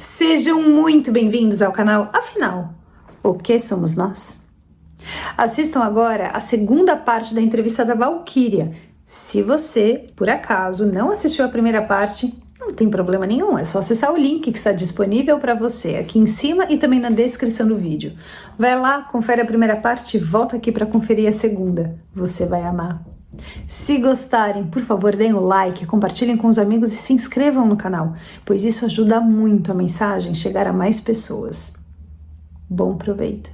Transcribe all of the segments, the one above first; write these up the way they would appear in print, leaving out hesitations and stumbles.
Sejam muito bem-vindos ao canal. Afinal, o que somos nós? Assistam agora a segunda parte da entrevista da Valquíria. Se você, por acaso, não assistiu a primeira parte, não tem problema nenhum, é só acessar o link que está disponível para você aqui em cima e também na descrição do vídeo. Vai lá, confere a primeira parte e volta aqui para conferir a segunda. Você vai amar. Se gostarem, por favor, deem o like, compartilhem com os amigos e se inscrevam no canal, pois isso ajuda muito a mensagem chegar a mais pessoas. Bom proveito!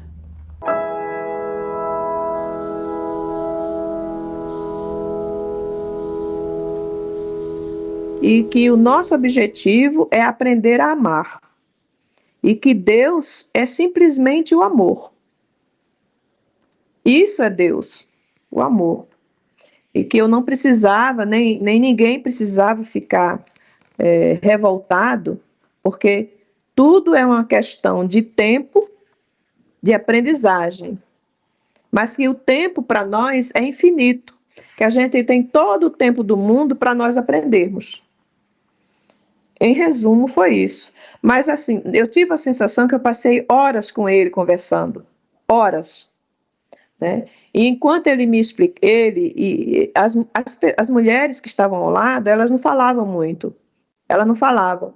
E que o nosso objetivo é aprender a amar. E que Deus é simplesmente o amor. Isso é Deus, o amor. E que eu não precisava, nem ninguém precisava ficar revoltado, porque tudo é uma questão de tempo, de aprendizagem. Mas que o tempo para nós é infinito, que a gente tem todo o tempo do mundo para nós aprendermos. Em resumo, foi isso. Mas assim, eu tive a sensação que eu passei horas com ele conversando. Horas. Né? E enquanto ele me explica, ele e as mulheres que estavam ao lado, elas não falavam muito. Elas não falavam.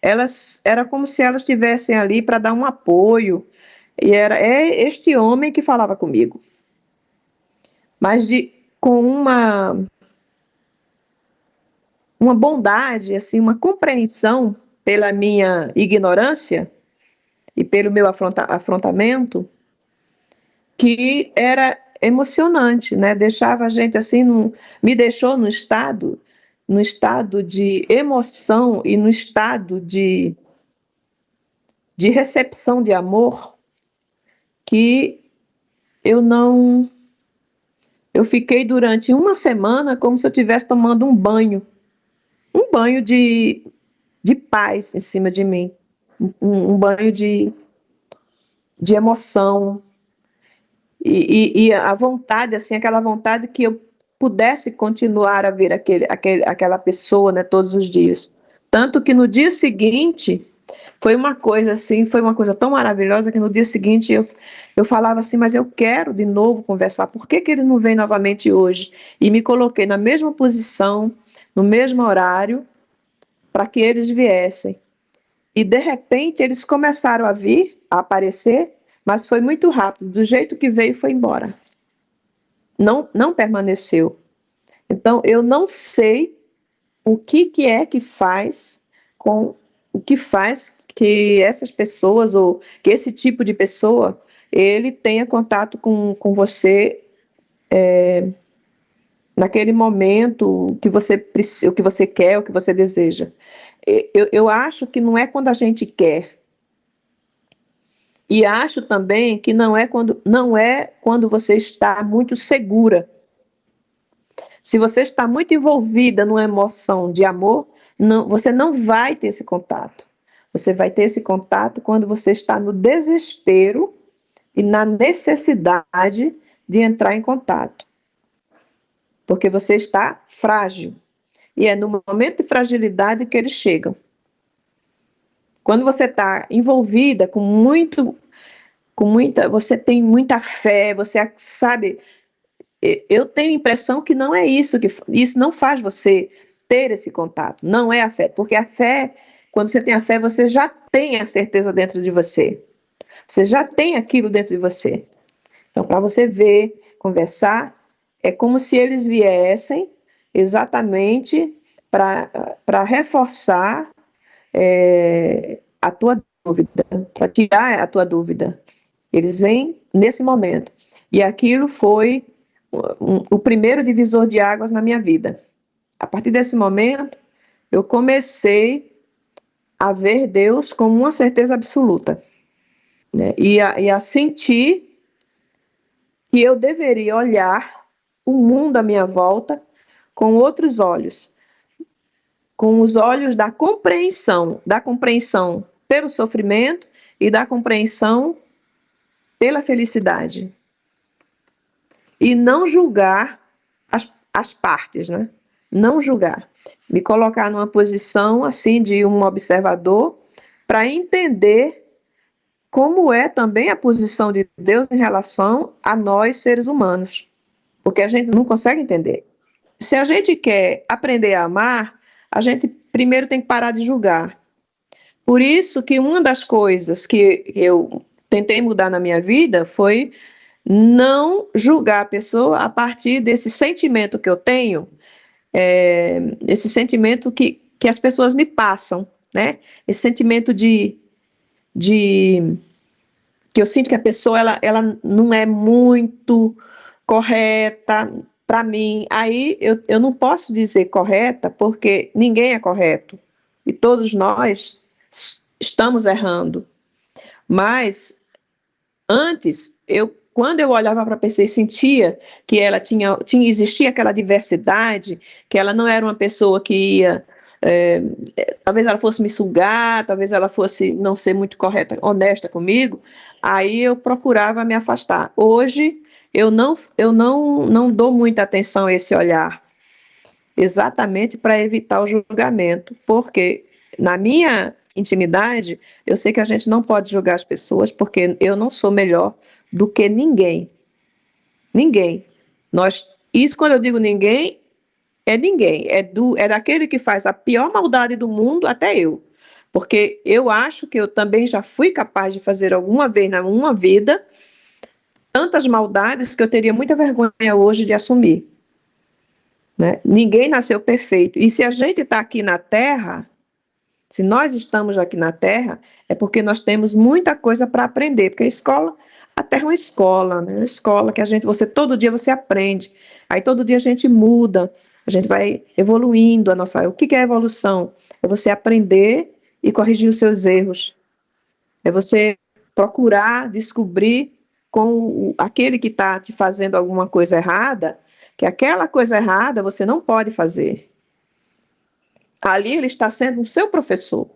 Era como se elas estivessem ali para dar um apoio. E é este homem que falava comigo. Mas com uma bondade, assim, uma compreensão pela minha ignorância e pelo meu afrontamento, que era emocionante, né? Deixava a gente assim, me deixou no estado de emoção e no estado de recepção de amor, que eu fiquei durante uma semana como se eu estivesse tomando um banho de paz em cima de mim, um banho de emoção, e a vontade, assim, aquela vontade que eu pudesse continuar a ver aquela pessoa, né, todos os dias. Tanto que no dia seguinte, foi uma coisa tão maravilhosa que no dia seguinte eu falava assim, mas eu quero de novo conversar, por que ele não vem novamente hoje? E me coloquei na mesma posição, no mesmo horário, para que eles viessem. E de repente eles começaram a vir, a aparecer, mas foi muito rápido, do jeito que veio foi embora. Não permaneceu. Então eu não sei o que é que faz que essas pessoas, ou que esse tipo de pessoa, ele tenha contato com você naquele momento que você precisa, o que você quer, o que você deseja. Eu acho que não é quando a gente quer. E acho também que não é quando você está muito segura. Se você está muito envolvida numa emoção de amor, você não vai ter esse contato. Você vai ter esse contato quando você está no desespero e na necessidade de entrar em contato. Porque você está frágil. E é no momento de fragilidade que eles chegam. Quando você está envolvida você tem muita fé, você sabe, eu tenho a impressão que não é isso, que isso não faz você ter esse contato, não é a fé, porque a fé, quando você tem a fé, você já tem a certeza dentro de você, você já tem aquilo dentro de você. Então, para você ver, conversar, é como se eles viessem exatamente para reforçar a tua dúvida, para tirar a tua dúvida. Eles vêm nesse momento. E aquilo foi o primeiro divisor de águas na minha vida. A partir desse momento, eu comecei a ver Deus como uma certeza absoluta, né? E a sentir que eu deveria olhar o mundo à minha volta com outros olhos, com os olhos da compreensão pelo sofrimento e da compreensão pela felicidade. E não julgar as partes, né? Não julgar. Me colocar numa posição assim de um observador, para entender como é também a posição de Deus em relação a nós, seres humanos, porque a gente não consegue entender. Se a gente quer aprender a amar, a gente primeiro tem que parar de julgar. Por isso que uma das coisas que eu tentei mudar na minha vida foi não julgar a pessoa a partir desse sentimento que eu tenho, esse sentimento que as pessoas me passam, né? Esse sentimento de que eu sinto que a pessoa ela não é muito correta para mim. Aí eu não posso dizer correta, porque ninguém é correto. E todos nós estamos errando. Mas antes, quando eu olhava para a pessoa e sentia que ela existia aquela diversidade, que ela não era uma pessoa que ia, talvez ela fosse me sugar, talvez ela fosse não ser muito correta, honesta comigo, aí eu procurava me afastar. Hoje eu não dou muita atenção a esse olhar, exatamente para evitar o julgamento, porque na minha intimidade, eu sei que a gente não pode julgar as pessoas, porque eu não sou melhor do que ninguém. Ninguém. Isso, quando eu digo ninguém, é ninguém. É daquele que faz a pior maldade do mundo até eu. Porque eu acho que eu também já fui capaz de fazer alguma vez na minha vida tantas maldades que eu teria muita vergonha hoje de assumir. Né? Ninguém nasceu perfeito. E se a gente está aqui na Terra, se nós estamos aqui na Terra, é porque nós temos muita coisa para aprender, porque a Terra é uma escola, né? Uma escola que todo dia você aprende, aí todo dia a gente muda, a gente vai evoluindo o que é evolução? É você aprender e corrigir os seus erros, é você procurar descobrir com aquele que está te fazendo alguma coisa errada, que aquela coisa errada você não pode fazer. Ali ele está sendo o seu professor.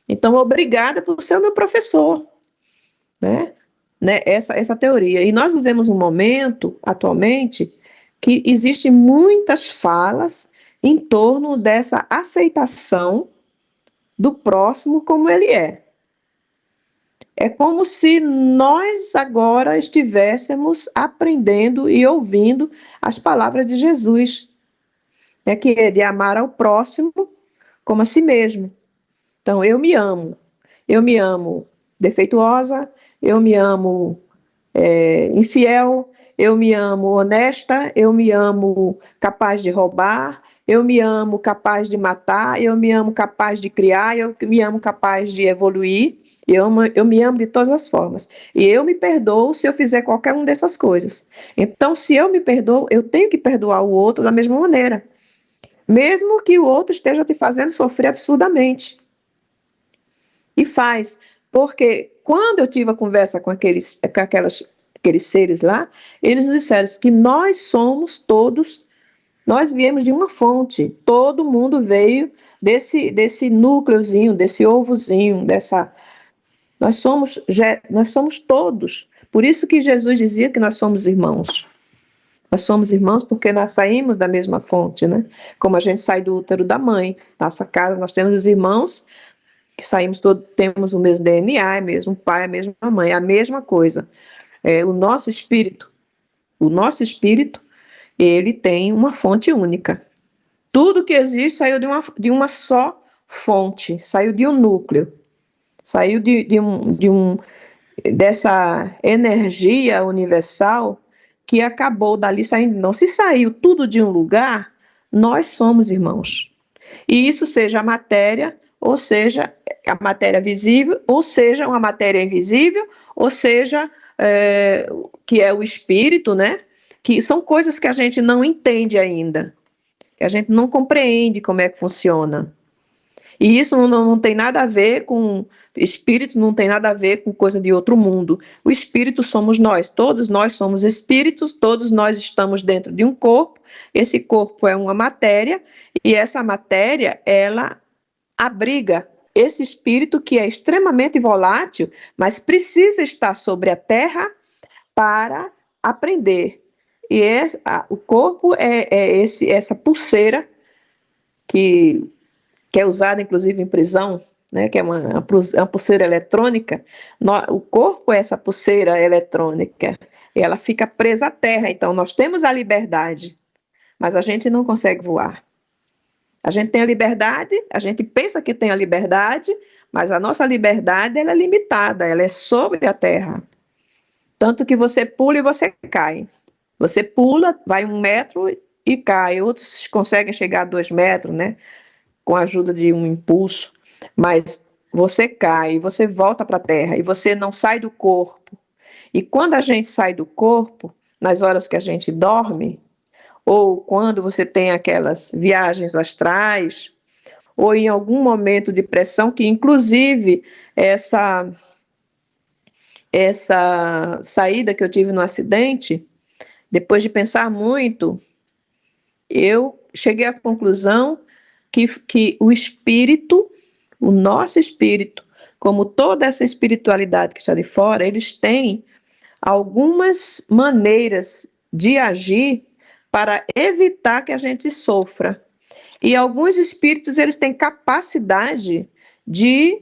Então, obrigada por ser o meu professor. Né? Essa teoria. E nós vivemos um momento, atualmente, que existem muitas falas em torno dessa aceitação do próximo como ele é. É como se nós agora estivéssemos aprendendo e ouvindo as palavras de Jesus. Que é de amar ao próximo como a si mesmo. Então, eu me amo defeituosa, eu me amo infiel, eu me amo honesta, eu me amo capaz de roubar, eu me amo capaz de matar, eu me amo capaz de criar, eu me amo capaz de evoluir, eu me amo de todas as formas. E eu me perdoo se eu fizer qualquer uma dessas coisas. Então, se eu me perdoo, eu tenho que perdoar o outro da mesma maneira. Mesmo que o outro esteja te fazendo sofrer absurdamente. E faz, porque quando eu tive a conversa com aqueles seres lá, eles nos disseram que nós somos todos, nós viemos de uma fonte, todo mundo veio desse núcleozinho, desse ovozinho, nós somos todos. Por isso que Jesus dizia que nós somos irmãos. Nós somos irmãos porque nós saímos da mesma fonte, né? Como a gente sai do útero da mãe, nossa casa, nós temos os irmãos que saímos todos, temos o mesmo DNA, é mesmo pai, a mesma mãe, a mesma coisa. O nosso espírito, ele tem uma fonte única. Tudo que existe saiu de uma só fonte, saiu de um núcleo, saiu dessa energia universal que acabou dali saindo. Não, se saiu tudo de um lugar, nós somos irmãos. E isso seja a matéria, ou seja, a matéria visível, ou seja, uma matéria invisível, ou seja, que é o espírito, né? Que são coisas que a gente não entende ainda, que a gente não compreende como é que funciona. E isso não tem nada a ver com espírito, não tem nada a ver com coisa de outro mundo. O espírito somos nós, todos nós somos espíritos, todos nós estamos dentro de um corpo. Esse corpo é uma matéria, e essa matéria, ela abriga esse espírito que é extremamente volátil, mas precisa estar sobre a terra para aprender. E o corpo essa pulseira que é usada, inclusive, em prisão, né, que é uma pulseira eletrônica. O corpo é essa pulseira eletrônica, e ela fica presa à terra. Então, nós temos a liberdade, mas a gente não consegue voar. A gente tem a liberdade, a gente pensa que tem a liberdade, mas a nossa liberdade ela é limitada, ela é sobre a terra. Tanto que você pula e você cai. Você pula, vai 1 metro e cai. Outros conseguem chegar a 2 metros, né? Com a ajuda de um impulso. Mas você cai, você volta para a terra e você não sai do corpo. E quando a gente sai do corpo, nas horas que a gente dorme, ou quando você tem aquelas viagens astrais, ou em algum momento de pressão, que inclusive essa saída que eu tive no acidente, depois de pensar muito, eu cheguei à conclusão que o espírito, o nosso espírito, como toda essa espiritualidade que está de fora, eles têm algumas maneiras de agir para evitar que a gente sofra. E alguns espíritos, eles têm capacidade de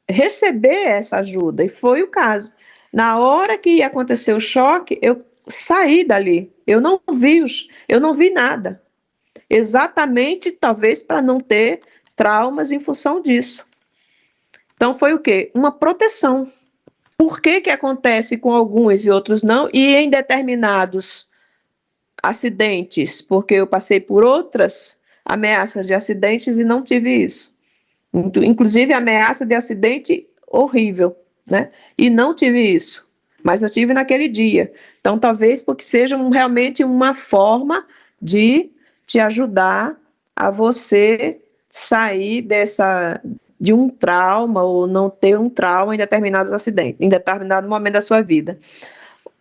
receber essa ajuda, e foi o caso. Na hora que aconteceu o choque, eu saí dali, eu não vi nada. Exatamente, talvez, para não ter traumas em função disso. Então, foi o quê? Uma proteção. Por que acontece com alguns e outros não? E em determinados acidentes, porque eu passei por outras ameaças de acidentes e não tive isso. Inclusive, ameaça de acidente horrível, né? E não tive isso. Mas eu tive naquele dia. Então, talvez porque seja realmente uma forma de te ajudar a você sair de um trauma ou não ter um trauma em determinados acidentes, em determinado momento da sua vida.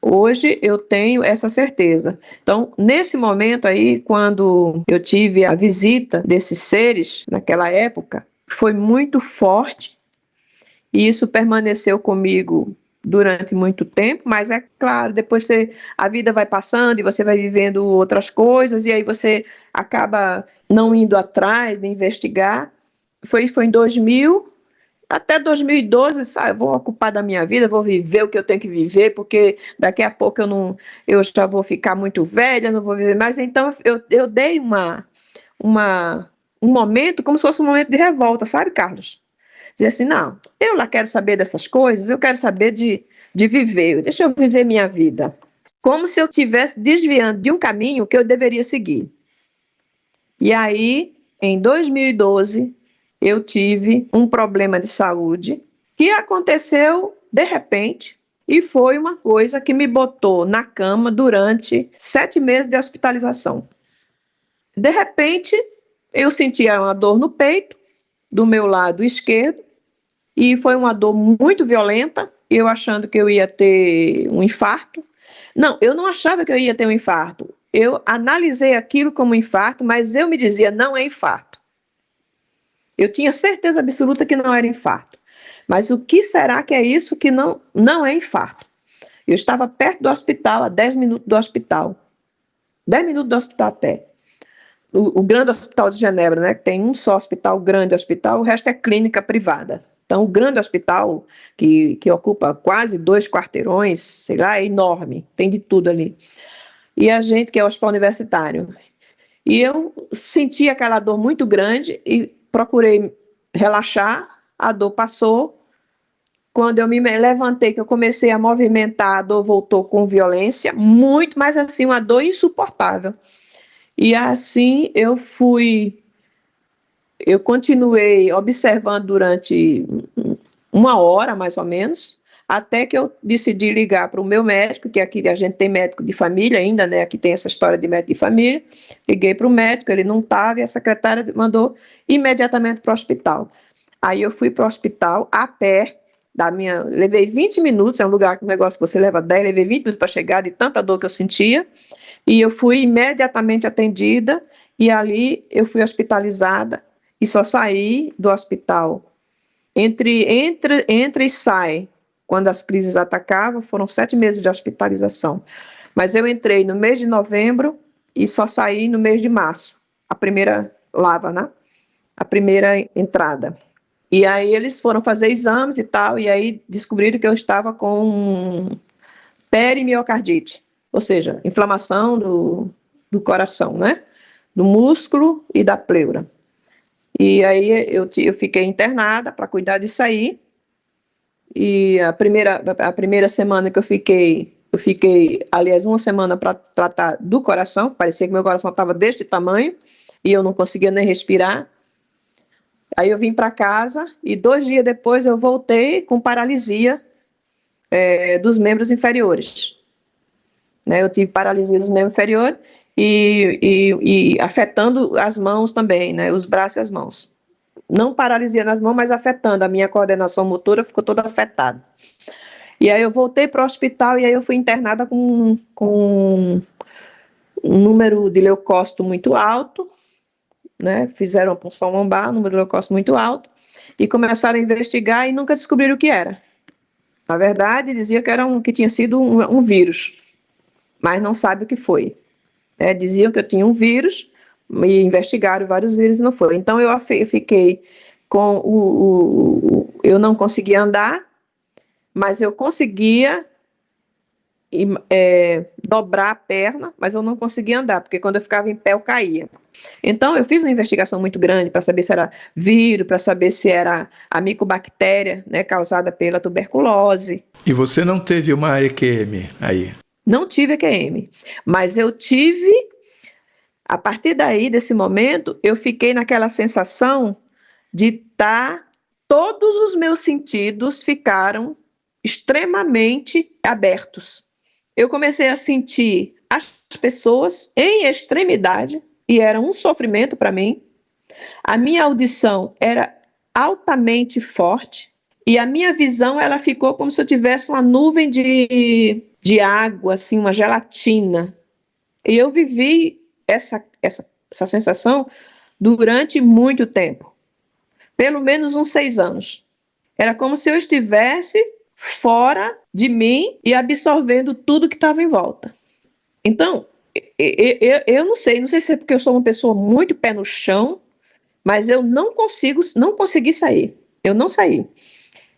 Hoje eu tenho essa certeza. Então, nesse momento aí, quando eu tive a visita desses seres, naquela época, foi muito forte e isso permaneceu comigo durante muito tempo, mas é claro, depois a vida vai passando e você vai vivendo outras coisas e aí você acaba não indo atrás de investigar. Foi em 2000, até 2012, sabe, vou ocupar da minha vida, vou viver o que eu tenho que viver, porque daqui a pouco eu já vou ficar muito velha, não vou viver mais. Então eu dei um momento, como se fosse um momento de revolta, sabe, Carlos? Dizer assim, não, eu lá quero saber dessas coisas, eu quero saber de viver, deixa eu viver minha vida. Como se eu estivesse desviando de um caminho que eu deveria seguir. E aí, em 2012, eu tive um problema de saúde que aconteceu de repente e foi uma coisa que me botou na cama durante 7 meses de hospitalização. De repente, eu sentia uma dor no peito, do meu lado esquerdo, e foi uma dor muito violenta, eu achando que eu ia ter um infarto. Não, eu não achava que eu ia ter um infarto. Eu analisei aquilo como infarto, mas eu me dizia, não é infarto. Eu tinha certeza absoluta que não era infarto. Mas o que será que é isso que não é infarto? Eu estava perto do hospital, a 10 minutos do hospital. 10 minutos do hospital a pé. O grande hospital de Genebra, né? Tem um só hospital, grande hospital, o resto é clínica privada. Então, o grande hospital, que ocupa quase 2 quarteirões, sei lá, é enorme, tem de tudo ali. E a gente, que é o hospital universitário. E eu senti aquela dor muito grande e procurei relaxar, a dor passou. Quando eu me levantei, que eu comecei a movimentar, a dor voltou com violência, muito, mas assim, uma dor insuportável. E assim eu continuei observando durante 1 hora, mais ou menos, até que eu decidi ligar para o meu médico, que aqui a gente tem médico de família ainda, né? Aqui tem essa história de médico de família. Liguei para o médico, ele não estava, e a secretária mandou imediatamente para o hospital. Aí eu fui para o hospital a pé, levei 20 minutos, é um negócio que você leva 10, levei 20 minutos para chegar, de tanta dor que eu sentia, e eu fui imediatamente atendida, e ali eu fui hospitalizada, e só saí do hospital. Entre e sai, quando as crises atacavam, foram 7 meses de hospitalização. Mas eu entrei no mês de novembro e só saí no mês de março, a primeira lava, né? A primeira entrada. E aí eles foram fazer exames e tal, e aí descobriram que eu estava com perimiocardite, ou seja, inflamação do coração, né? Do músculo e da pleura. E aí eu fiquei internada para cuidar disso aí. E a primeira semana que eu fiquei, aliás, uma semana para tratar do coração, parecia que meu coração estava deste tamanho e eu não conseguia nem respirar. Aí eu vim para casa e 2 dias depois eu voltei com paralisia dos membros inferiores. Né? Eu tive paralisia dos membros inferiores e afetando as mãos também, né? Os braços e as mãos. Não paralisia nas mãos, mas afetando. A minha coordenação motora ficou toda afetada. E aí eu voltei para o hospital e aí eu fui internada com um número de leucócito muito alto, né? Fizeram a punção lombar, um número de leucócito muito alto, e começaram a investigar e nunca descobriram o que era. Na verdade, dizia que tinha sido um vírus, mas não sabe o que foi. Diziam que eu tinha um vírus, e investigaram vários vírus e não foi. Então eu fiquei com eu não conseguia andar, mas eu conseguia dobrar a perna, mas eu não conseguia andar, porque quando eu ficava em pé eu caía. Então eu fiz uma investigação muito grande para saber se era vírus, para saber se era a micobactéria, né, causada pela tuberculose. E você não teve uma EQM aí? Não tive EQM, mas eu tive, a partir daí, desse momento, eu fiquei naquela sensação de todos os meus sentidos ficaram extremamente abertos. Eu comecei a sentir as pessoas em extremidade, e era um sofrimento para mim. A minha audição era altamente forte, e a minha visão ela ficou como se eu tivesse uma nuvem de água, assim, uma gelatina. E eu vivi essa sensação durante muito tempo, pelo menos uns 6 anos. Era como se eu estivesse fora de mim e absorvendo tudo que estava em volta. Então, eu não sei se é porque eu sou uma pessoa muito pé no chão, mas eu não consegui sair. Eu não saí.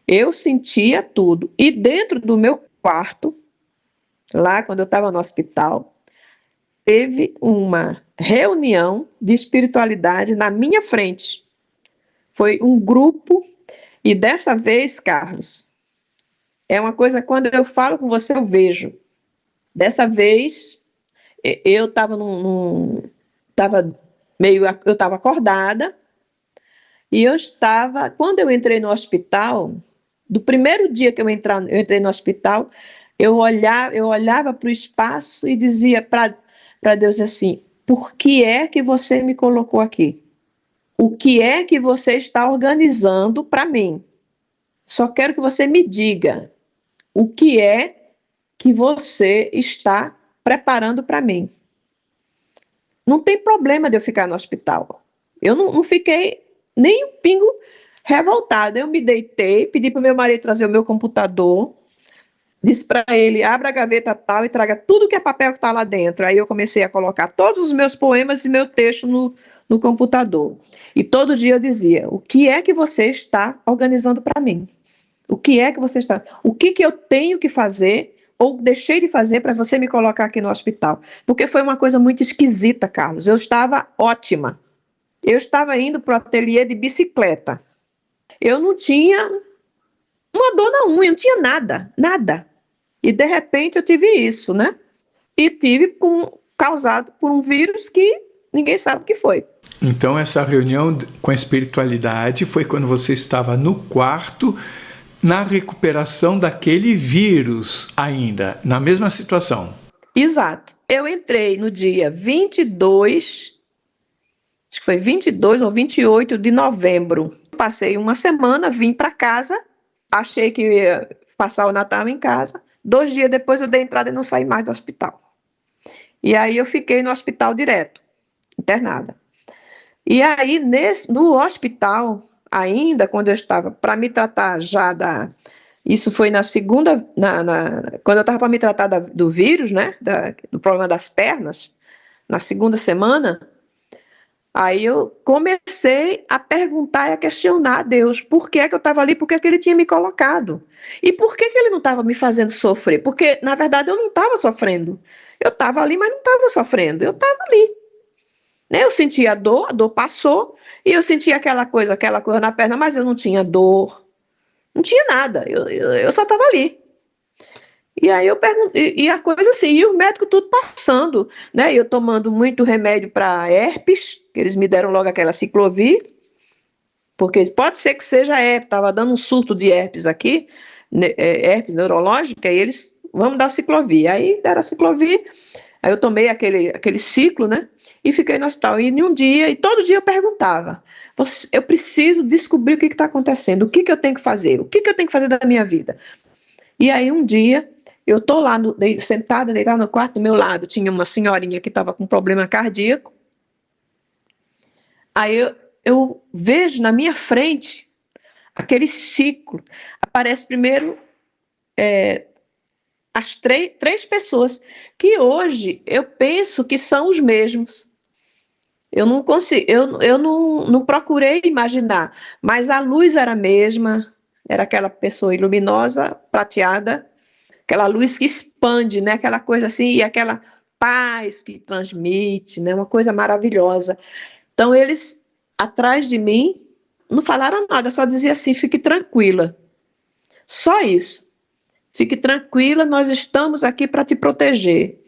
Eu sentia tudo. E dentro do meu quarto, lá quando eu estava no hospital, teve uma reunião de espiritualidade na minha frente. Foi um grupo, e dessa vez, Carlos, é uma coisa, quando eu falo com você, eu vejo. Dessa vez, eu estava eu estava acordada, e quando eu entrei no hospital, do primeiro dia que eu entrei no hospital, eu olhava para o espaço e dizia para Deus assim: por que é que você me colocou aqui? O que é que você está organizando para mim? Só quero que você me diga o que é que você está preparando para mim. Não tem problema de eu ficar no hospital. Eu não fiquei nem um pingo revoltada. Eu me deitei, pedi para o meu marido trazer o meu computador, disse para ele: abra a gaveta tal e traga tudo que é papel que está lá dentro. Aí eu comecei a colocar todos os meus poemas e meu texto no computador. E todo dia eu dizia: o que é que você está organizando para mim? O que é que você está... O que eu tenho que fazer ou deixei de fazer para você me colocar aqui no hospital? Porque foi uma coisa muito esquisita, Carlos. Eu estava ótima. Eu estava indo para o ateliê de bicicleta. Eu não tinha uma dor na unha, não tinha nada, nada. E de repente eu tive isso, né? E tive causado por um vírus que ninguém sabe o que foi. Então essa reunião com a espiritualidade foi quando você estava no quarto, na recuperação daquele vírus ainda, na mesma situação. Exato. Eu entrei no dia 22, acho que foi 22 ou 28 de novembro. Passei uma semana, vim para casa, achei que ia passar o Natal em casa. 2 dias depois eu dei entrada e não saí mais do hospital. E aí eu fiquei no hospital direto, internada. E aí no hospital, ainda quando eu estava para me tratar isso foi na segunda, quando eu estava para me tratar do vírus, né, do problema das pernas, na segunda semana, Aí eu comecei a perguntar e a questionar a Deus por que é que eu estava ali, por que é que ele tinha me colocado. E por que que ele não estava me fazendo sofrer? Porque, na verdade, eu não estava sofrendo. Eu estava ali, mas não estava sofrendo. Eu estava ali. Né? Eu sentia a dor passou, e eu sentia aquela coisa na perna, mas eu não tinha dor, não tinha nada, eu só estava ali. E aí eu perguntei, e a coisa assim, e o médico tudo passando, né? Eu tomando muito remédio para herpes, que eles me deram logo aquela ciclovir, porque pode ser que seja herpes, estava dando um surto de herpes aqui, né, herpes neurológica, e eles, vamos dar ciclovir. Aí deram a ciclovir, aí eu tomei aquele ciclo, né? E fiquei no hospital. E um dia, e todo dia eu perguntava, eu preciso descobrir o que está acontecendo, o que eu tenho que fazer, o que eu tenho que fazer da minha vida. E aí um dia, eu estou lá sentada, deitada no quarto, do meu lado tinha uma senhorinha que estava com problema cardíaco. Aí eu vejo na minha frente aquele ciclo. Aparece primeiro as três pessoas, que hoje eu penso que são os mesmos. Eu não consigo, eu não procurei imaginar, mas a luz era a mesma, era aquela pessoa luminosa, prateada, aquela luz que expande, né? Aquela coisa assim, e aquela paz que transmite, né? Uma coisa maravilhosa. Então eles, atrás de mim, não falaram nada, só dizia assim, fique tranquila. Só isso. Fique tranquila, nós estamos aqui para te proteger.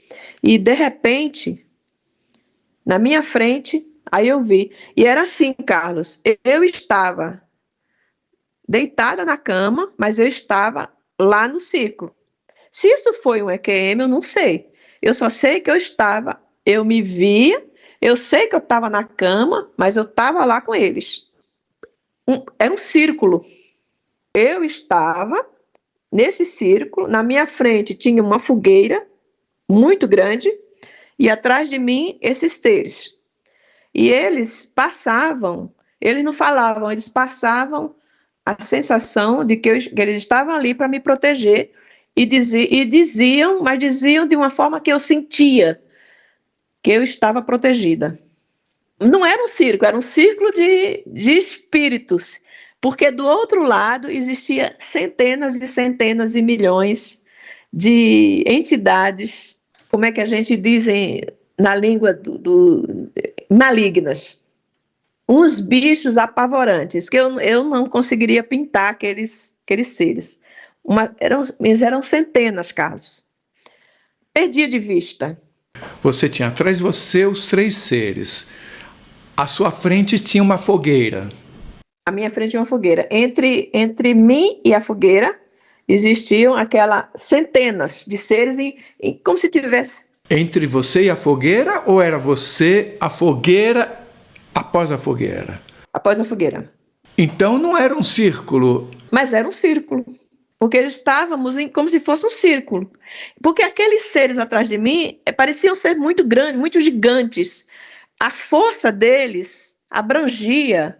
E de repente, na minha frente, aí eu vi. E era assim, Carlos, eu estava deitada na cama, mas eu estava lá no ciclo. Se isso foi um EQM, eu não sei. Eu só sei que eu me via, eu sei que eu estava na cama, mas eu estava lá com eles. Era um círculo. Eu estava nesse círculo, na minha frente tinha uma fogueira muito grande, e atrás de mim esses seres. E eles passavam, eles não falavam, eles passavam a sensação de que eles estavam ali para me proteger, e diziam, mas diziam de uma forma que eu sentia que eu estava protegida. Não era um círculo, era um círculo de espíritos, porque do outro lado existia centenas e centenas e milhões de entidades, como é que a gente diz na língua malignas, uns bichos apavorantes, que eu não conseguiria pintar aqueles seres. Eram centenas, Carlos. Perdi de vista. Você tinha atrás de você os 3 seres. À sua frente tinha uma fogueira. À minha frente tinha uma fogueira. Entre mim e a fogueira existiam aquelas centenas de seres, como se tivesse... Entre você e a fogueira, ou era você, a fogueira, após a fogueira? Após a fogueira. Então não era um círculo. Mas era um círculo. Porque estávamos como se fosse um círculo. Porque aqueles seres atrás de mim pareciam ser muito grandes, muito gigantes. A força deles abrangia,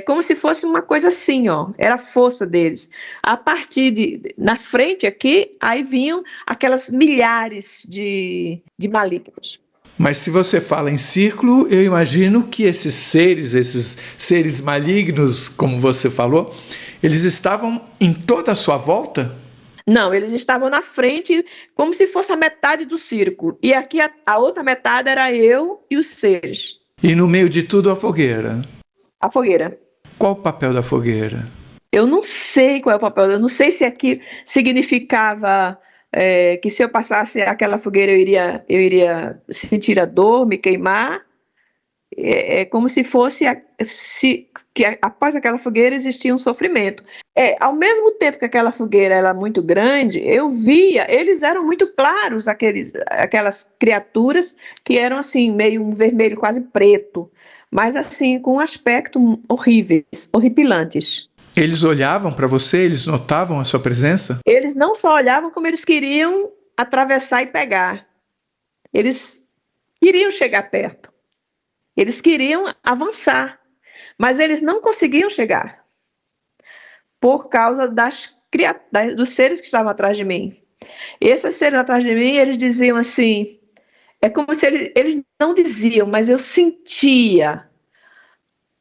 como se fosse uma coisa assim, ó. Era a força deles. A partir na frente aqui, aí vinham aquelas milhares de malignos. Mas se você fala em círculo, eu imagino que esses seres malignos, como você falou, eles estavam em toda a sua volta? Não, eles estavam na frente, como se fosse a metade do círculo. E aqui a outra metade era eu e os seres. E no meio de tudo a fogueira? A fogueira. Qual o papel da fogueira? Eu não sei qual é o papel, eu não sei se aqui significava que se eu passasse aquela fogueira eu iria sentir a dor, me queimar. É como se fosse que após aquela fogueira existia um sofrimento. Ao mesmo tempo que aquela fogueira era muito grande, eu via, eles eram muito claros, aquelas criaturas que eram assim, meio um vermelho quase preto, mas assim, com um aspecto horríveis, horripilantes. Eles olhavam para você, eles notavam a sua presença? Eles não só olhavam, como eles queriam atravessar e pegar. Eles queriam chegar perto. Eles queriam avançar, mas eles não conseguiam chegar por causa dos seres que estavam atrás de mim. Esses seres atrás de mim, eles diziam assim, É como se eles não diziam, mas eu sentia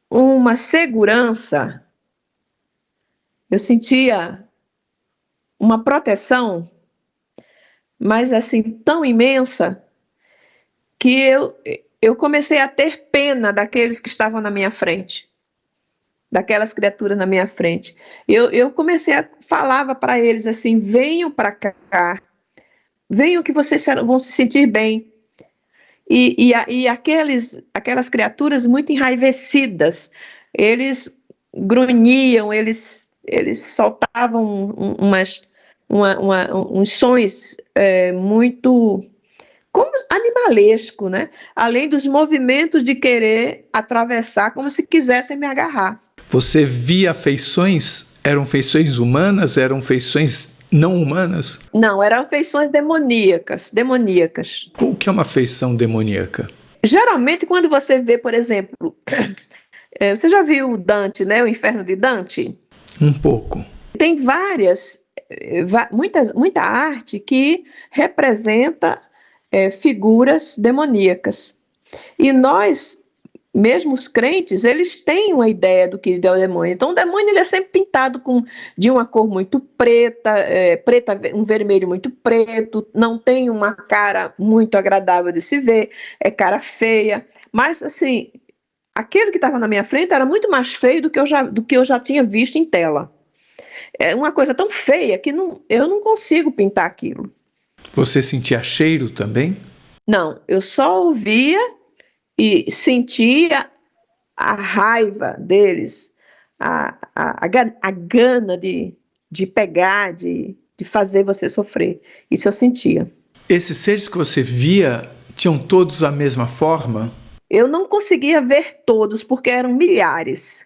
uma segurança, eu sentia uma proteção, mas assim, tão imensa, que eu comecei a ter pena daqueles que estavam na minha frente, daquelas criaturas na minha frente. Eu comecei a falava para eles assim: venham para cá, venham que vocês vão se sentir bem. E aquelas criaturas muito enraivecidas, eles grunhiam, eles soltavam uns sons muito como animalesco, né? Além dos movimentos de querer atravessar, como se quisessem me agarrar. Você via feições? Eram feições humanas? Eram feições não humanas? Não, eram feições demoníacas. O que é uma feição demoníaca? Geralmente, quando você vê, por exemplo, você já viu Dante, né? O Inferno de Dante? Um pouco. Tem muita arte que representa figuras demoníacas. E nós, mesmo os crentes, eles têm uma ideia do que é o demônio. Então, o demônio ele é sempre pintado de uma cor muito preta, um vermelho muito preto, não tem uma cara muito agradável de se ver, é cara feia. Mas, assim, aquele que estava na minha frente era muito mais feio do que eu já tinha visto em tela. É uma coisa tão feia que eu não consigo pintar aquilo. Você sentia cheiro também? Não, eu só ouvia e sentia a raiva deles, a gana de pegar, de fazer você sofrer. Isso eu sentia. Esses seres que você via tinham todos a mesma forma? Eu não conseguia ver todos, porque eram milhares.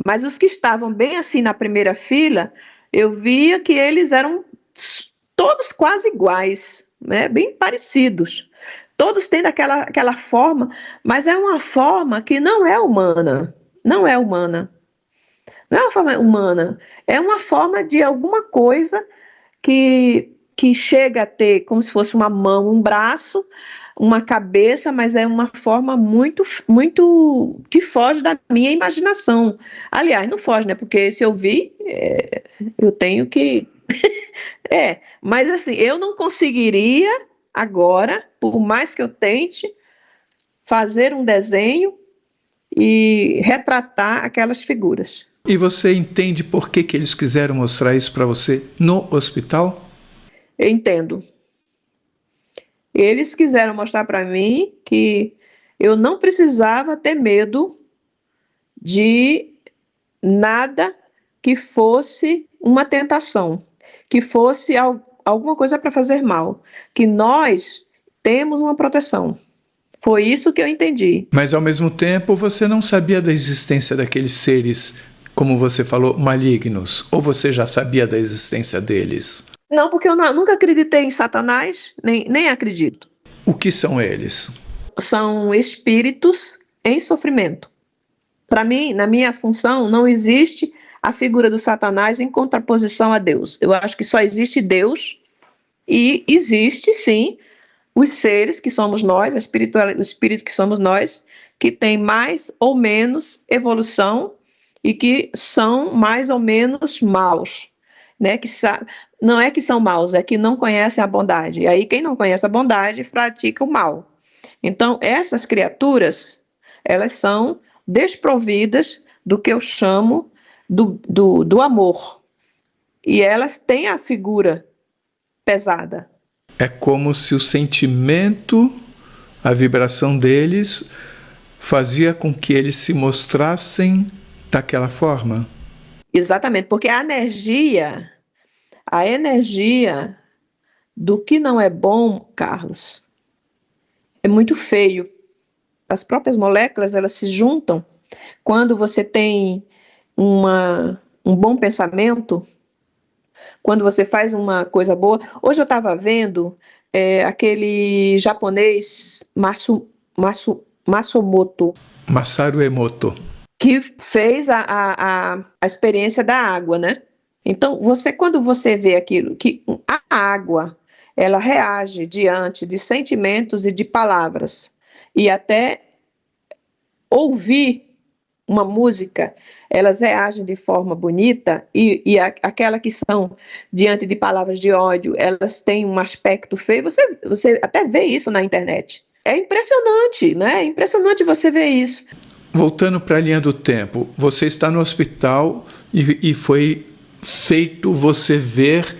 Mas os que estavam bem assim na primeira fila, eu via que eles eram todos quase iguais, né? Bem parecidos. Todos têm aquela forma, mas é uma forma que não é humana. Não é humana. Não é uma forma humana. É uma forma de alguma coisa que chega a ter como se fosse uma mão, um braço, uma cabeça, mas é uma forma muito, muito que foge da minha imaginação. Aliás, não foge, né? Porque se eu vi, eu tenho que... mas assim, eu não conseguiria agora, por mais que eu tente, fazer um desenho e retratar aquelas figuras. E você entende por que eles quiseram mostrar isso para você no hospital? Eu entendo. Eles quiseram mostrar para mim que eu não precisava ter medo de nada que fosse uma tentação, que fosse alguma coisa para fazer mal, que nós temos uma proteção. Foi isso que eu entendi. Mas ao mesmo tempo você não sabia da existência daqueles seres, como você falou, malignos, ou você já sabia da existência deles? Não, porque eu nunca acreditei em Satanás, nem acredito. O que são eles? São espíritos em sofrimento. Para mim, na minha função, não existe a figura do Satanás em contraposição a Deus. Eu acho que só existe Deus e existe, sim, os seres que somos nós, o espírito que somos nós, que tem mais ou menos evolução e que são mais ou menos maus. Né, não é que são maus, é que não conhecem a bondade. E aí quem não conhece a bondade pratica o mal. Então essas criaturas, elas são desprovidas do que eu chamo do amor. E elas têm a figura pesada. É como se o sentimento, a vibração deles, fazia com que eles se mostrassem daquela forma. Exatamente, porque a energia do que não é bom, Carlos, é muito feio. As próprias moléculas, elas se juntam. Quando você tem um bom pensamento, quando você faz uma coisa boa. Hoje eu estava vendo aquele japonês Masaru Emoto, que fez a experiência da água, né? Então, quando você vê aquilo, que a água, ela reage diante de sentimentos e de palavras. E até ouvir uma música, elas reagem de forma bonita, e aquela que são diante de palavras de ódio, elas têm um aspecto feio. Você até vê isso na internet. É impressionante, né? É impressionante você ver isso. Voltando para a linha do tempo, você está no hospital e foi feito você ver,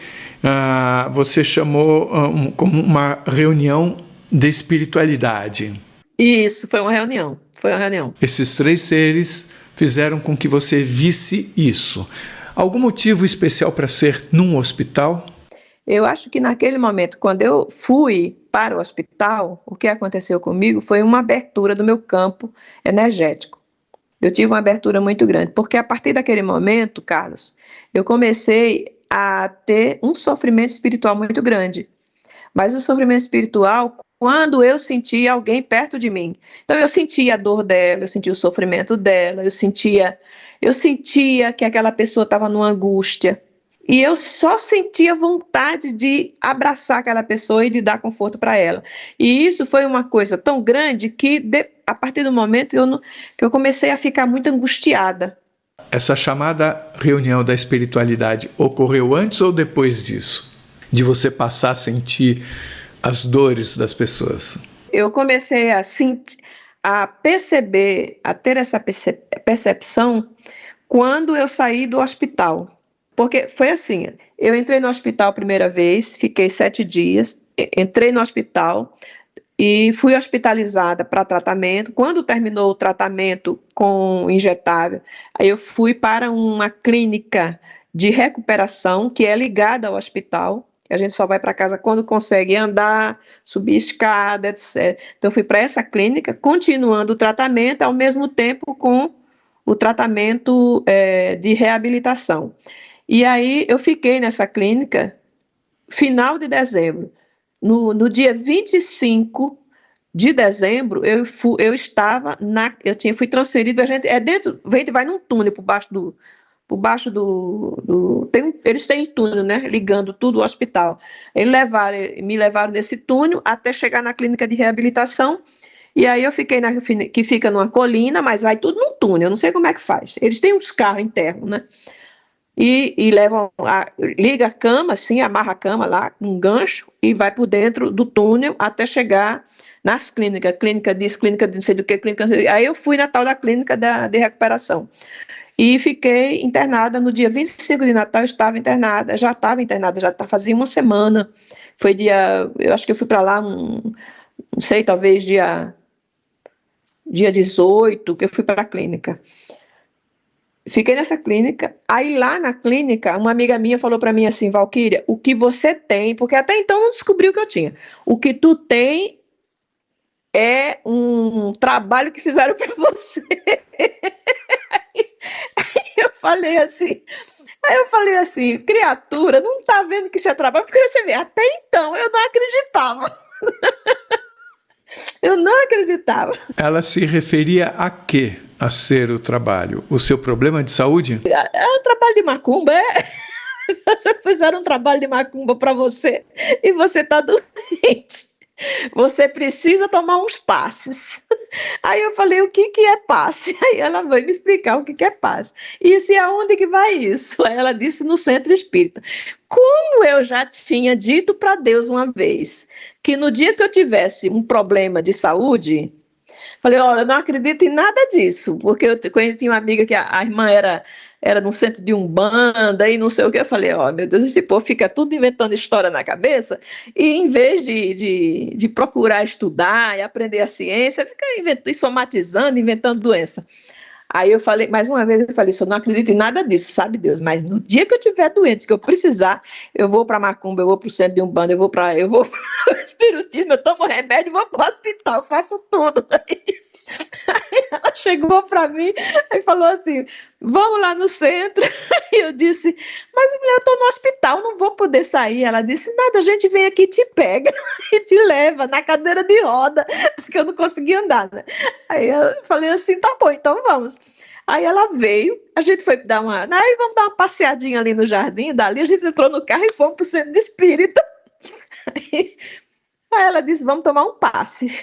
você chamou como uma reunião de espiritualidade. Isso, foi uma reunião. Esses 3 seres fizeram com que você visse isso. Algum motivo especial para ser num hospital? Eu acho que naquele momento, quando eu fui para o hospital, o que aconteceu comigo foi uma abertura do meu campo energético. Eu tive uma abertura muito grande, porque a partir daquele momento, Carlos, eu comecei a ter um sofrimento espiritual muito grande. Mas o sofrimento espiritual, quando eu sentia alguém perto de mim. Então eu sentia a dor dela, eu sentia o sofrimento dela, eu sentia que aquela pessoa estava numa angústia. E eu só sentia vontade de abraçar aquela pessoa e de dar conforto para ela. E isso foi uma coisa tão grande que, a partir do momento que eu comecei a ficar muito angustiada. Essa chamada reunião da espiritualidade ocorreu antes ou depois disso? De você passar a sentir as dores das pessoas? Eu comecei a perceber, a ter essa percepção quando eu saí do hospital. Porque foi assim, eu entrei no hospital a primeira vez, fiquei 7 dias, entrei no hospital e fui hospitalizada para tratamento. Quando terminou o tratamento com injetável, aí eu fui para uma clínica de recuperação que é ligada ao hospital. A gente só vai para casa quando consegue andar, subir escada, etc. Então, eu fui para essa clínica, continuando o tratamento, ao mesmo tempo com o tratamento de reabilitação. E aí, eu fiquei nessa clínica, final de dezembro. No dia 25 de dezembro, eu estava fui transferido, a gente vai num túnel por baixo eles têm túnel, né, ligando tudo ao hospital. Me levaram nesse túnel até chegar na clínica de reabilitação, e aí eu fiquei que fica numa colina, mas vai tudo num túnel, eu não sei como é que faz. Eles têm uns carros internos, né, e liga a cama, assim, amarra a cama lá, um gancho, e vai por dentro do túnel até chegar nas clínicas, clínica disso, clínica de não sei do que, clínica... Aí eu fui na tal da clínica de recuperação. E fiquei internada no dia 25 de Natal, eu estava internada, já fazia uma semana. Foi eu acho que eu fui para lá, não sei, talvez dia 18, que eu fui para a clínica. Fiquei nessa clínica, aí lá na clínica, uma amiga minha falou para mim assim, Valquíria, o que você tem, porque até então eu não descobri o que eu tinha, o que tu tem é um trabalho que fizeram para você. Aí eu falei assim, criatura, não tá vendo que isso é trabalho? Porque você vê, até então eu não acreditava. Eu não acreditava. Ela se referia a quê, a ser o trabalho? O seu problema de saúde? É um trabalho de macumba, Fizeram um trabalho de macumba para você e você tá doente. Você precisa tomar uns passes. Aí eu falei, o que é passe? Aí ela veio me explicar o que é passe. Isso, e aonde que vai isso? Aí ela disse, no centro espírita. Como eu já tinha dito para Deus uma vez, que no dia que eu tivesse um problema de saúde, falei, olha, eu não acredito em nada disso, porque eu conheci uma amiga que a irmã era no centro de Umbanda e não sei o que. Eu falei, meu Deus, esse povo fica tudo inventando história na cabeça e em vez de procurar estudar e aprender a ciência, fica somatizando, inventando doença. Aí eu falei, mais uma vez, eu falei, eu não acredito em nada disso, sabe Deus, mas no dia que eu tiver doente, que eu precisar, eu vou para Macumba, eu vou para o centro de Umbanda, eu vou para o espiritismo, eu tomo remédio, vou para o hospital, eu faço tudo. Aí ela chegou para mim e falou assim, vamos lá no centro. E eu disse, mas eu estou no hospital, não vou poder sair. Ela disse, nada, a gente vem aqui, te pega e te leva na cadeira de roda, porque eu não conseguia andar, né? Aí eu falei assim, tá bom, então vamos. Aí ela veio, a gente foi vamos dar uma passeadinha ali no jardim, dali a gente entrou no carro e fomos para o centro de espírita. Aí ela disse, vamos tomar um passe.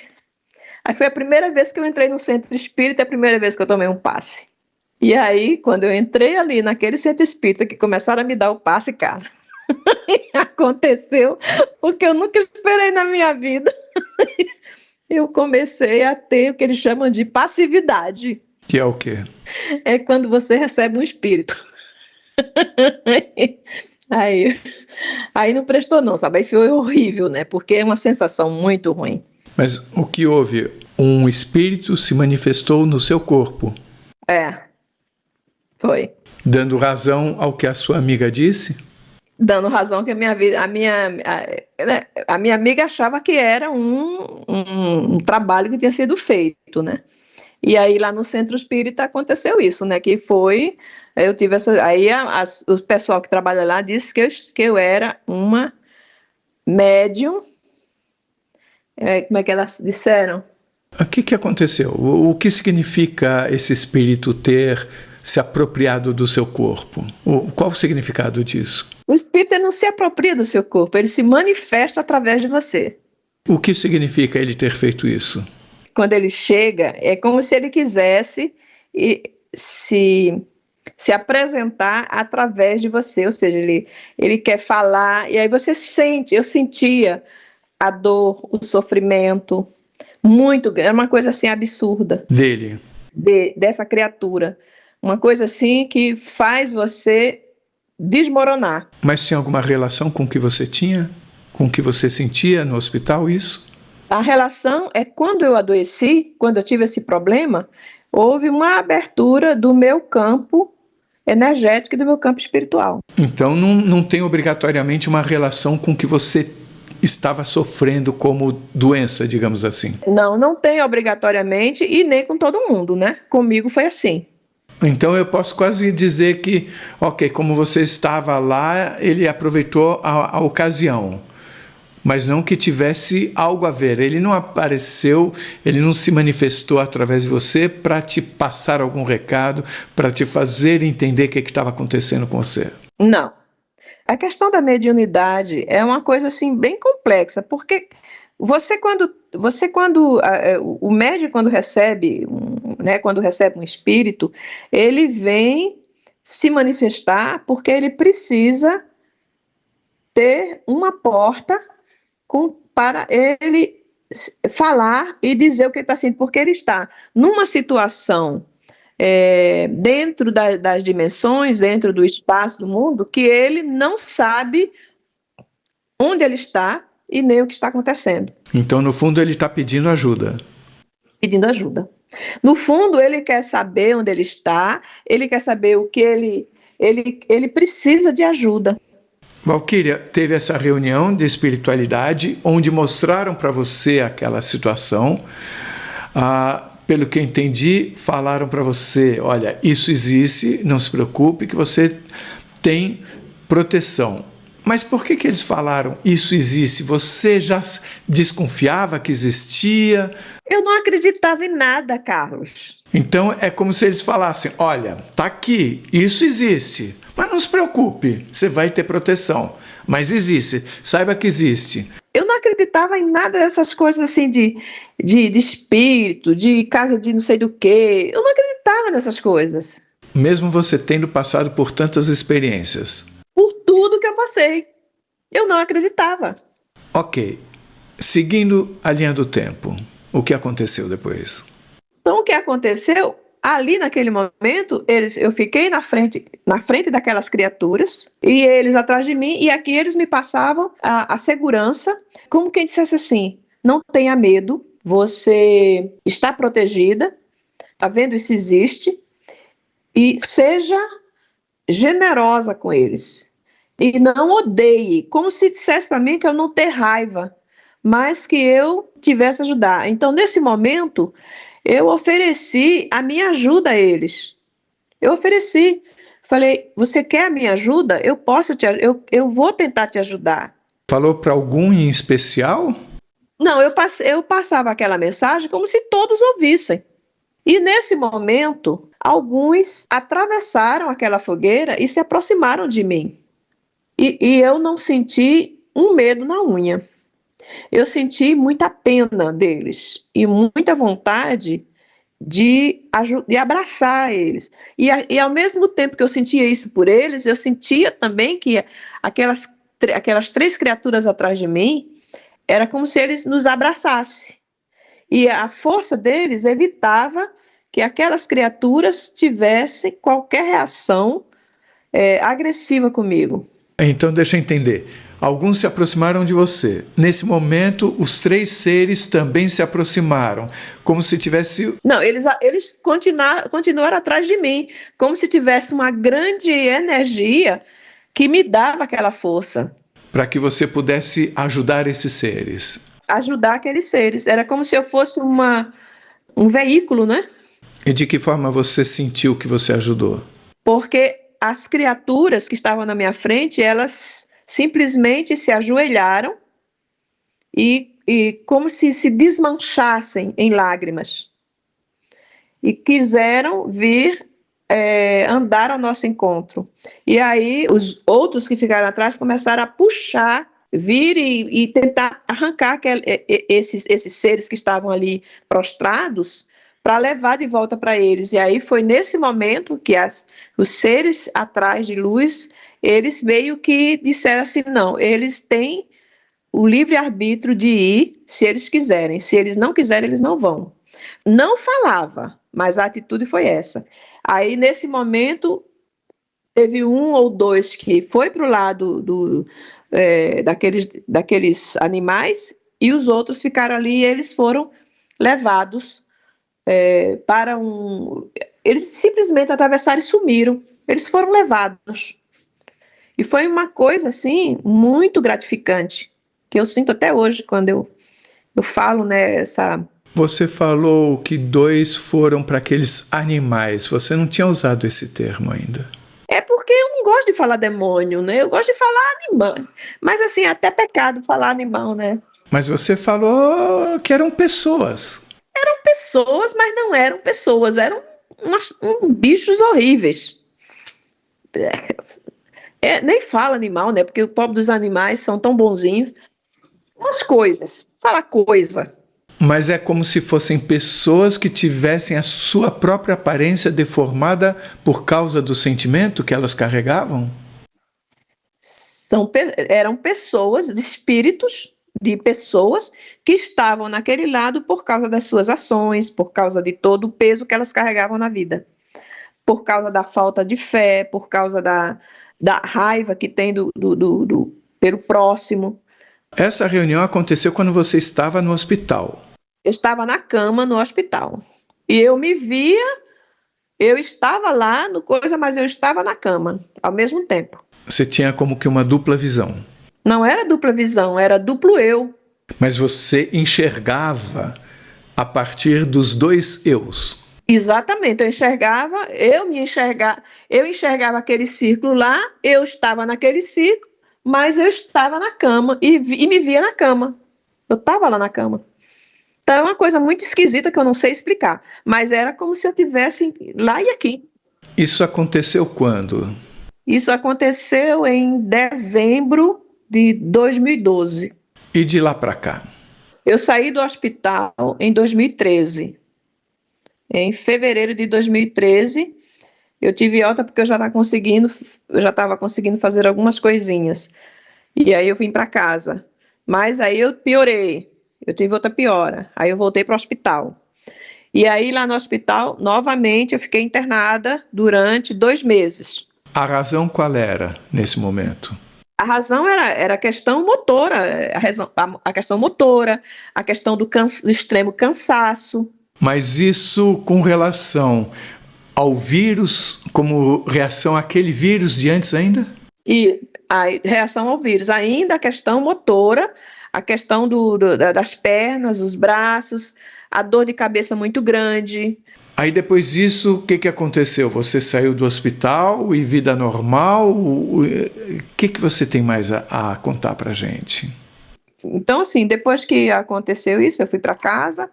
Aí foi a primeira vez que eu entrei no centro espírita, a primeira vez que eu tomei um passe. E aí, quando eu entrei ali naquele centro espírita, que começaram a me dar o passe, cara, aconteceu o que eu nunca esperei na minha vida. Eu comecei a ter o que eles chamam de passividade. Que é o quê? É quando você recebe um espírito. Aí não prestou não, sabe? Aí foi horrível, né? Porque é uma sensação muito ruim. Mas o que houve? Um espírito se manifestou no seu corpo. Foi. Dando razão ao que a sua amiga disse? Dando razão que a minha amiga achava que era um trabalho que tinha sido feito, né? E aí lá no centro espírita aconteceu isso, né? Que foi, eu tive essa, aí o pessoal que trabalha lá disse que eu era uma médium. Como é que elas disseram? O que aconteceu? O que significa esse espírito ter se apropriado do seu corpo? Qual o significado disso? O espírito não se apropria do seu corpo, ele se manifesta através de você. O que significa ele ter feito isso? Quando ele chega, é como se ele quisesse se apresentar através de você, ou seja, ele quer falar, e aí você sente, eu sentia a dor, o sofrimento, muito grande, é uma coisa assim absurda. Dele? Dessa criatura. Uma coisa assim que faz você desmoronar. Mas tinha alguma relação com o que você tinha? Com o que você sentia no hospital, isso? A relação é quando eu adoeci, quando eu tive esse problema, houve uma abertura do meu campo energético e do meu campo espiritual. Então não tem obrigatoriamente uma relação com o que você estava sofrendo como doença, digamos assim. Não tem obrigatoriamente e nem com todo mundo, né? Comigo foi assim. Então eu posso quase dizer que, ok, como você estava lá, ele aproveitou a ocasião, mas não que tivesse algo a ver. Ele não apareceu, ele não se manifestou através de você para te passar algum recado, para te fazer entender o que estava acontecendo com você. Não. A questão da mediunidade é uma coisa assim bem complexa, porque o médium quando recebe um espírito, ele vem se manifestar porque ele precisa ter uma porta para ele falar e dizer o que ele está sentindo, porque ele está numa situação dentro das dimensões, dentro do espaço do mundo, que ele não sabe onde ele está e nem o que está acontecendo. Então, no fundo, ele está pedindo ajuda. Pedindo ajuda. No fundo, ele quer saber onde ele está, ele quer saber o que ele precisa de ajuda. Valquíria, teve essa reunião de espiritualidade onde mostraram para você aquela situação. Pelo que eu entendi, falaram para você, olha, isso existe, não se preocupe, que você tem proteção. Mas por que eles falaram isso existe? Você já desconfiava que existia? Eu não acreditava em nada, Carlos. Então é como se eles falassem, olha, tá aqui, isso existe, mas não se preocupe, você vai ter proteção. Mas existe, saiba que existe. Eu não acreditava em nada dessas coisas assim de espírito, de casa de não sei do quê. Eu não acreditava nessas coisas. Mesmo você tendo passado por tantas experiências. Por tudo que eu passei. Eu não acreditava. Ok. Seguindo a linha do tempo, o que aconteceu depois? Então, o que aconteceu, ali naquele momento, eu fiquei na frente daquelas criaturas, e eles atrás de mim, e aqui eles me passavam a segurança, como quem dissesse assim, não tenha medo, você está protegida, está vendo, isso existe, e seja generosa com eles. E não odeie, como se dissesse para mim que eu não ter raiva, mas que eu tivesse a ajudar. Então, nesse momento, eu ofereci a minha ajuda a eles. Eu ofereci. Falei, você quer a minha ajuda? Eu vou tentar te ajudar. Falou para algum em especial? Não, eu passava aquela mensagem como se todos ouvissem. E nesse momento, alguns atravessaram aquela fogueira e se aproximaram de mim. E eu não senti um medo na unha. Eu senti muita pena deles e muita vontade de abraçar eles. E ao mesmo tempo que eu sentia isso por eles, eu sentia também que aquelas 3 criaturas atrás de mim, era como se eles nos abraçassem. E a força deles evitava que aquelas criaturas tivessem qualquer reação agressiva comigo. Então, deixa eu entender. Alguns se aproximaram de você. Nesse momento, os 3 seres também se aproximaram, como se tivesse... Não, eles continuaram atrás de mim, como se tivesse uma grande energia que me dava aquela força. Para que você pudesse ajudar esses seres. Ajudar aqueles seres. Era como se eu fosse um veículo, né? E de que forma você sentiu que você ajudou? Porque as criaturas que estavam na minha frente, elas simplesmente se ajoelharam e como se desmanchassem em lágrimas. E quiseram vir andar ao nosso encontro. E aí os outros que ficaram atrás começaram a puxar, vir e tentar arrancar esses seres que estavam ali prostrados para levar de volta para eles. E aí foi nesse momento que os seres atrás de luz, eles meio que disseram assim, não, eles têm o livre-arbítrio de ir se eles quiserem. Se eles não quiserem, eles não vão. Não falava, mas a atitude foi essa. Aí, nesse momento, teve 1 ou 2 que foi para o lado daqueles animais e os outros ficaram ali e eles foram levados para Eles simplesmente atravessaram e sumiram. Eles foram levados. E foi uma coisa, assim, muito gratificante, que eu sinto até hoje quando eu falo, né, Você falou que 2 foram para aqueles animais. Você não tinha usado esse termo ainda. É porque eu não gosto de falar demônio, né? Eu gosto de falar animal. Mas, assim, é até pecado falar animal, né? Mas você falou que eram pessoas. Eram pessoas, mas não eram pessoas. Eram bichos horríveis. Nem fala animal, né? Porque o pobre dos animais são tão bonzinhos. Umas coisas. Fala coisa. Mas é como se fossem pessoas que tivessem a sua própria aparência deformada por causa do sentimento que elas carregavam? Eram pessoas, espíritos de pessoas que estavam naquele lado por causa das suas ações, por causa de todo o peso que elas carregavam na vida, por causa da falta de fé, por causa da raiva que tem pelo próximo. Essa reunião aconteceu quando você estava no hospital. Eu estava na cama no hospital. E eu me via, eu estava lá no coisa, mas eu estava na cama ao mesmo tempo. Você tinha como que uma dupla visão. Não era dupla visão, era duplo eu. Mas você enxergava a partir dos 2 eus. Exatamente, eu enxergava aquele círculo lá, eu estava naquele círculo, mas eu estava na cama e me via na cama. Eu estava lá na cama. Então é uma coisa muito esquisita que eu não sei explicar, mas era como se eu estivesse lá e aqui. Isso aconteceu quando? Isso aconteceu em dezembro de 2012. E de lá para cá? Eu saí do hospital em 2013. Em fevereiro de 2013, eu tive alta porque eu já estava conseguindo fazer algumas coisinhas. E aí eu vim para casa. Mas aí eu piorei. Eu tive outra piora. Aí eu voltei para o hospital. E aí lá no hospital, novamente, eu fiquei internada durante 2 meses. A razão qual era nesse momento? A razão era a questão motora, a questão motora, a questão do extremo cansaço. Mas isso com relação ao vírus, como reação àquele vírus de antes ainda? E a reação ao vírus, ainda a questão motora, a questão das pernas, os braços, a dor de cabeça muito grande. Aí depois disso, o que aconteceu? Você saiu do hospital e vida normal? O que você tem mais a contar pra gente? Então, assim, depois que aconteceu isso, eu fui para casa,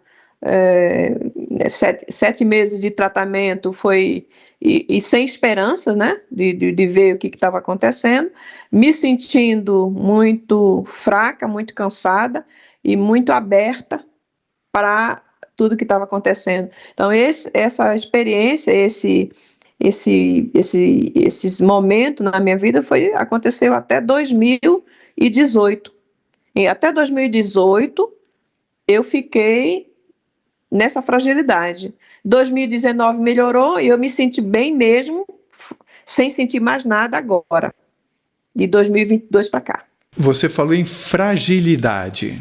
7 meses de tratamento foi e sem esperança, né, de ver o que estava acontecendo, me sentindo muito fraca, muito cansada e muito aberta para tudo que estava acontecendo. Então, essa experiência, esses momentos na minha vida aconteceu até 2018. E até 2018, eu fiquei nessa fragilidade. 2019 melhorou e eu me senti bem mesmo, sem sentir mais nada agora, de 2022 para cá. Você falou em fragilidade.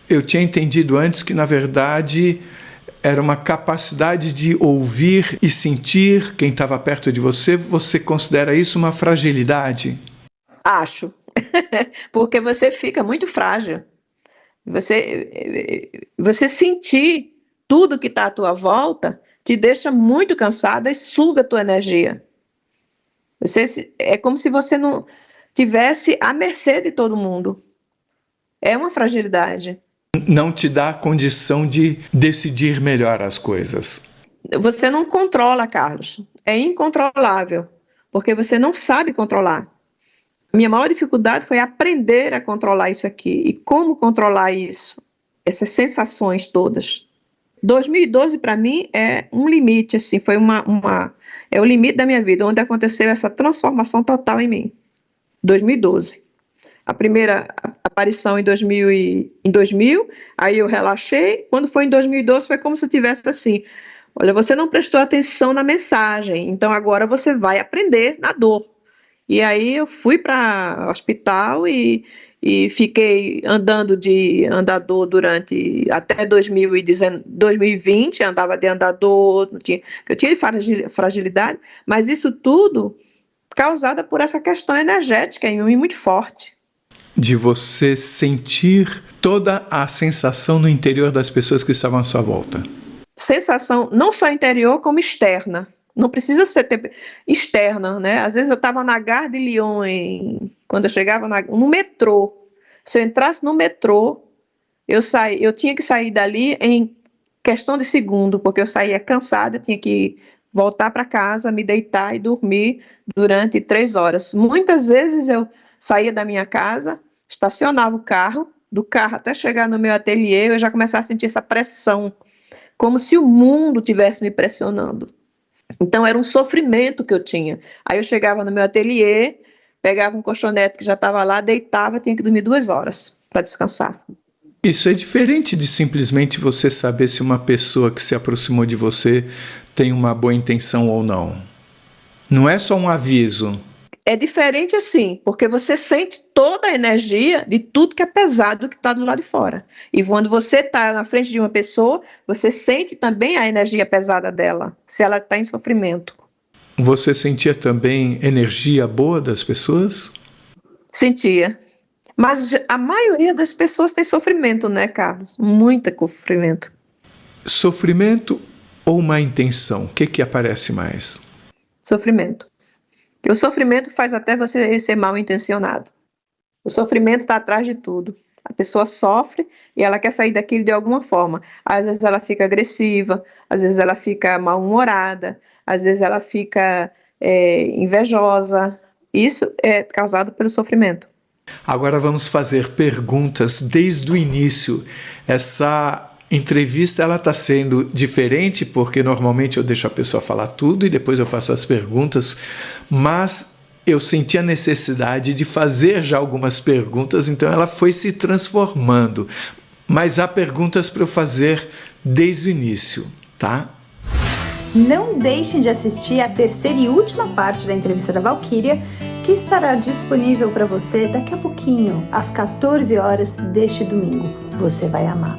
Eu tinha entendido antes que, na verdade, era uma capacidade de ouvir e sentir quem estava perto de você. Você considera isso uma fragilidade? Acho, porque você fica muito frágil. Você sentir tudo que está à tua volta te deixa muito cansada e suga a tua energia. É como se você não tivesse à mercê de todo mundo. É uma fragilidade. Não te dá a condição de decidir melhor as coisas. Você não controla, Carlos. É incontrolável, porque você não sabe controlar. Minha maior dificuldade foi aprender a controlar isso aqui. E como controlar isso? Essas sensações todas. 2012, para mim, é um limite, assim, foi é o limite da minha vida, onde aconteceu essa transformação total em mim. 2012. A primeira aparição em 2000, aí eu relaxei. Quando foi em 2012, foi como se eu tivesse assim, olha, você não prestou atenção na mensagem, então agora você vai aprender na dor. E aí eu fui para o hospital e fiquei andando de andador durante até 2020, andava de andador, eu tinha fragilidade, mas isso tudo causada por essa questão energética em mim muito forte. De você sentir toda a sensação no interior das pessoas que estavam à sua volta. Sensação não só interior, como externa. Não precisa ser externa, né? Às vezes eu estava na Gare de Lyon, quando eu chegava no metrô. Se eu entrasse no metrô, eu tinha que sair dali em questão de segundo, porque eu saía cansada, eu tinha que voltar para casa, me deitar e dormir durante 3 horas. Muitas vezes eu saía da minha casa, estacionava o carro, do carro até chegar no meu ateliê, eu já começava a sentir essa pressão, como se o mundo estivesse me pressionando. Então era um sofrimento que eu tinha. Aí eu chegava no meu ateliê, pegava um colchonete que já estava lá, deitava, tinha que dormir 2 horas para descansar. Isso é diferente de simplesmente você saber se uma pessoa que se aproximou de você tem uma boa intenção ou não. Não é só um aviso. É diferente assim, porque você sente toda a energia de tudo que é pesado que está do lado de fora. E quando você está na frente de uma pessoa, você sente também a energia pesada dela, se ela está em sofrimento. Você sentia também energia boa das pessoas? Sentia. Mas a maioria das pessoas tem sofrimento, né, Carlos? Muito sofrimento. Sofrimento ou má intenção? O que aparece mais? Sofrimento. O sofrimento faz até você ser mal intencionado. O sofrimento está atrás de tudo. A pessoa sofre e ela quer sair daquilo de alguma forma. Às vezes ela fica agressiva, às vezes ela fica mal-humorada, às vezes ela fica invejosa. Isso é causado pelo sofrimento. Agora vamos fazer perguntas desde o início. Essa entrevista ela está sendo diferente porque normalmente eu deixo a pessoa falar tudo e depois eu faço as perguntas, mas eu senti a necessidade de fazer já algumas perguntas, então ela foi se transformando. Mas há perguntas para eu fazer desde o início, tá? Não deixem de assistir a terceira e última parte da entrevista da Valquíria, que estará disponível para você daqui a pouquinho, às 14 horas deste domingo. Você vai amar.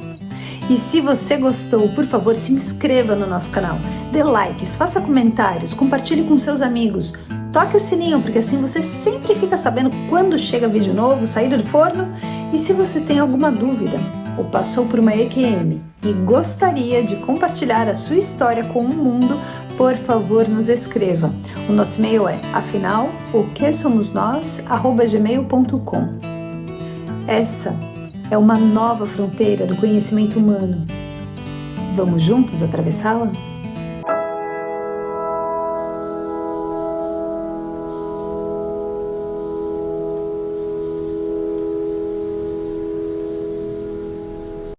E se você gostou, por favor, se inscreva no nosso canal, dê likes, faça comentários, compartilhe com seus amigos, toque o sininho, porque assim você sempre fica sabendo quando chega vídeo novo, saído do forno. E se você tem alguma dúvida ou passou por uma EQM e gostaria de compartilhar a sua história com o mundo, por favor, nos escreva. O nosso e-mail é afinal.oquesomosnós@gmail.com. Essa é uma nova fronteira do conhecimento humano. Vamos juntos atravessá-la?